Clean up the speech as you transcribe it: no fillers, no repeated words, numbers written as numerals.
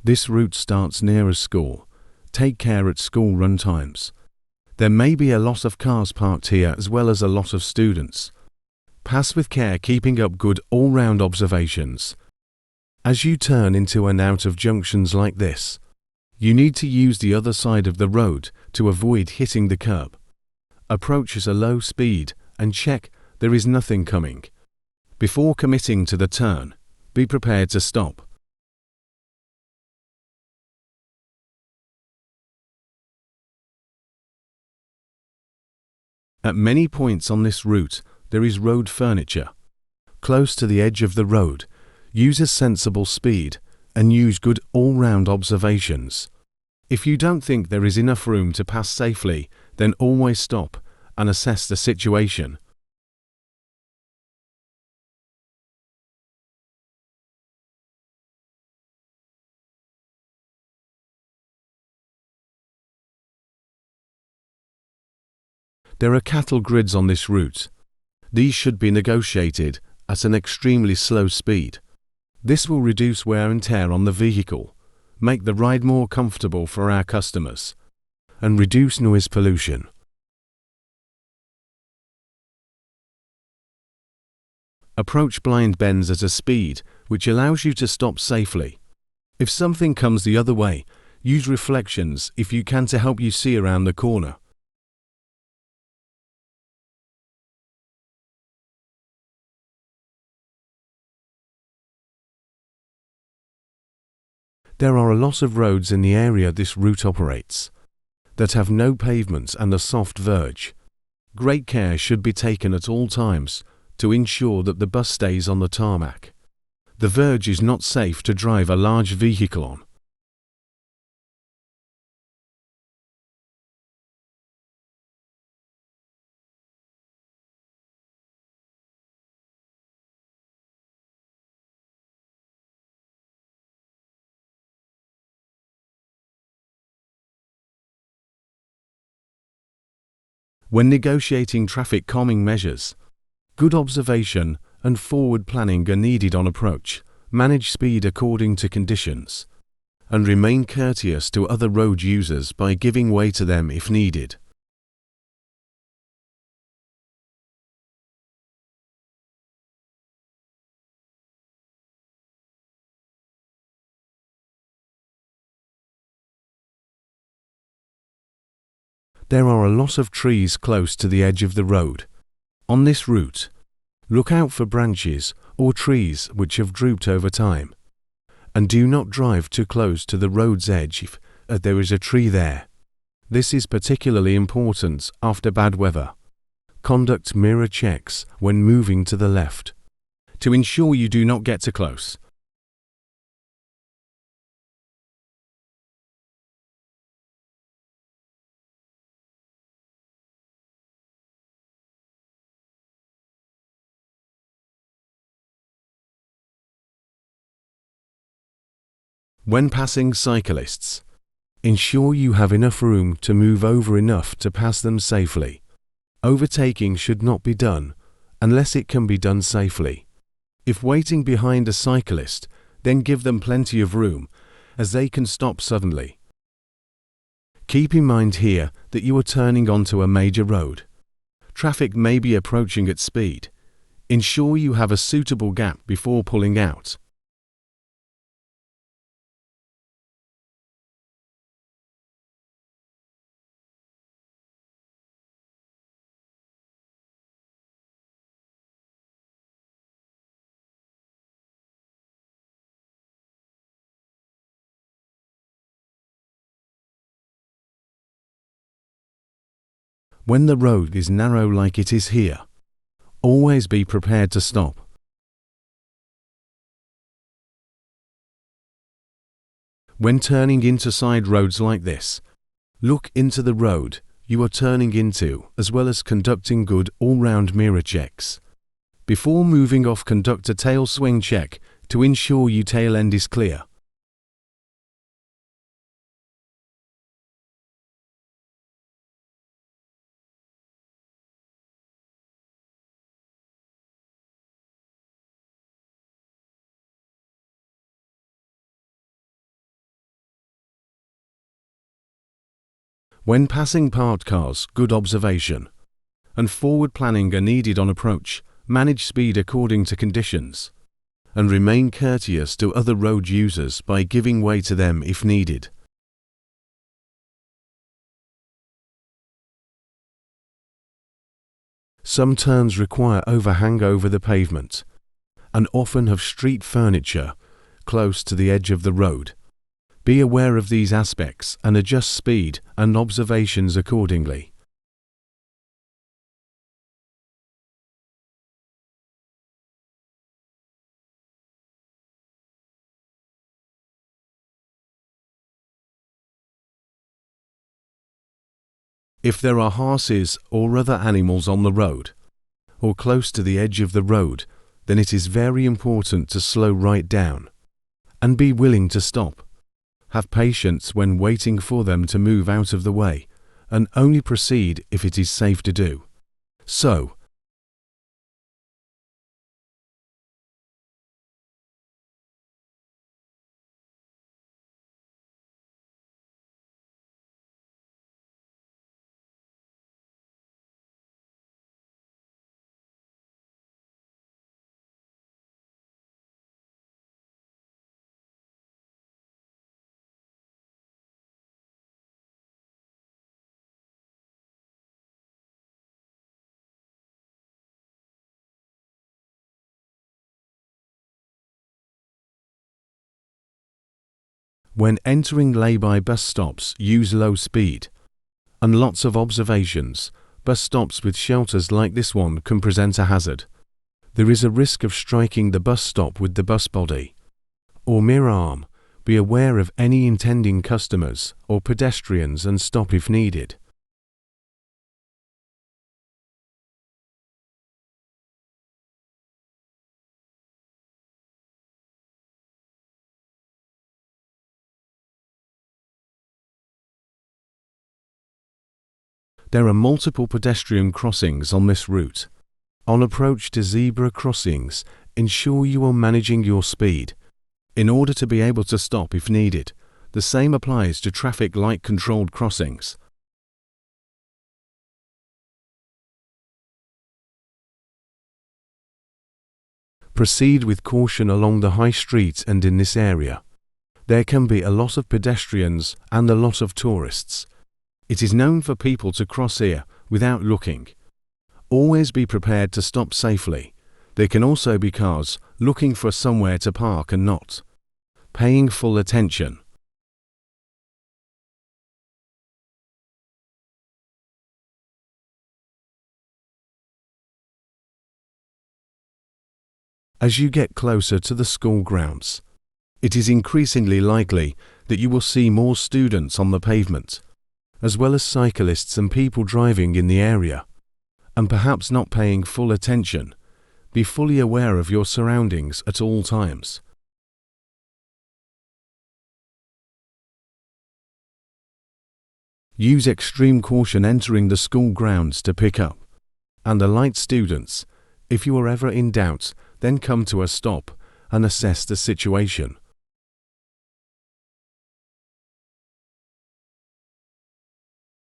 This route starts near a school. Take care at school run times. There may be a lot of cars parked here as well as a lot of students. Pass with care, keeping up good all-round observations. As you turn into and out of junctions like this, you need to use the other side of the road to avoid hitting the curb. Approach at a low speed and check there is nothing coming. Before committing to the turn, be prepared to stop. At many points on this route, there is road furniture. Close to the edge of the road, use a sensible speed and use good all-round observations. If you don't think there is enough room to pass safely, then always stop and assess the situation. There are cattle grids on this route. These should be negotiated at an extremely slow speed. This will reduce wear and tear on the vehicle, make the ride more comfortable for our customers, and reduce noise pollution. Approach blind bends at a speed which allows you to stop safely. If something comes the other way, use reflections if you can to help you see around the corner. There are a lot of roads in the area this route operates that have no pavements and a soft verge. Great care should be taken at all times to ensure that the bus stays on the tarmac. The verge is not safe to drive a large vehicle on. When negotiating traffic calming measures, good observation and forward planning are needed on approach. Manage speed according to conditions, and remain courteous to other road users by giving way to them if needed. There are a lot of trees close to the edge of the road. On this route, look out for branches or trees which have drooped over time, and do not drive too close to the road's edge if there is a tree there. This is particularly important after bad weather. Conduct mirror checks when moving to the left to ensure you do not get too close. When passing cyclists, ensure you have enough room to move over enough to pass them safely. Overtaking should not be done unless it can be done safely. If waiting behind a cyclist, then give them plenty of room, as they can stop suddenly. Keep in mind here that you are turning onto a major road. Traffic may be approaching at speed. Ensure you have a suitable gap before pulling out. When the road is narrow like it is here, always be prepared to stop. When turning into side roads like this, look into the road you are turning into as well as conducting good all-round mirror checks. Before moving off, conduct a tail swing check to ensure your tail end is clear. When passing parked cars, good observation and forward planning are needed on approach. Manage speed according to conditions and remain courteous to other road users by giving way to them if needed. Some turns require overhang over the pavement and often have street furniture close to the edge of the road. Be aware of these aspects and adjust speed and observations accordingly. If there are horses or other animals on the road or close to the edge of the road, then it is very important to slow right down and be willing to stop. Have patience when waiting for them to move out of the way and only proceed if it is safe to do so. When entering lay-by bus stops, use low speed and lots of observations. Bus stops with shelters like this one can present a hazard. There is a risk of striking the bus stop with the bus body or mirror arm. Be aware of any intending customers or pedestrians and stop if needed. There are multiple pedestrian crossings on this route. On approach to zebra crossings, ensure you are managing your speed in order to be able to stop if needed. The same applies to traffic light controlled crossings. Proceed with caution along the high street and in this area. There can be a lot of pedestrians and a lot of tourists. It is known for people to cross here without looking. Always be prepared to stop safely. There can also be cars looking for somewhere to park and not paying full attention. As you get closer to the school grounds, it is increasingly likely that you will see more students on the pavement, as well as cyclists and people driving in the area, and perhaps not paying full attention. Be fully aware of your surroundings at all times. Use extreme caution entering the school grounds to pick up and alight students. If you are ever in doubt, then come to a stop and assess the situation.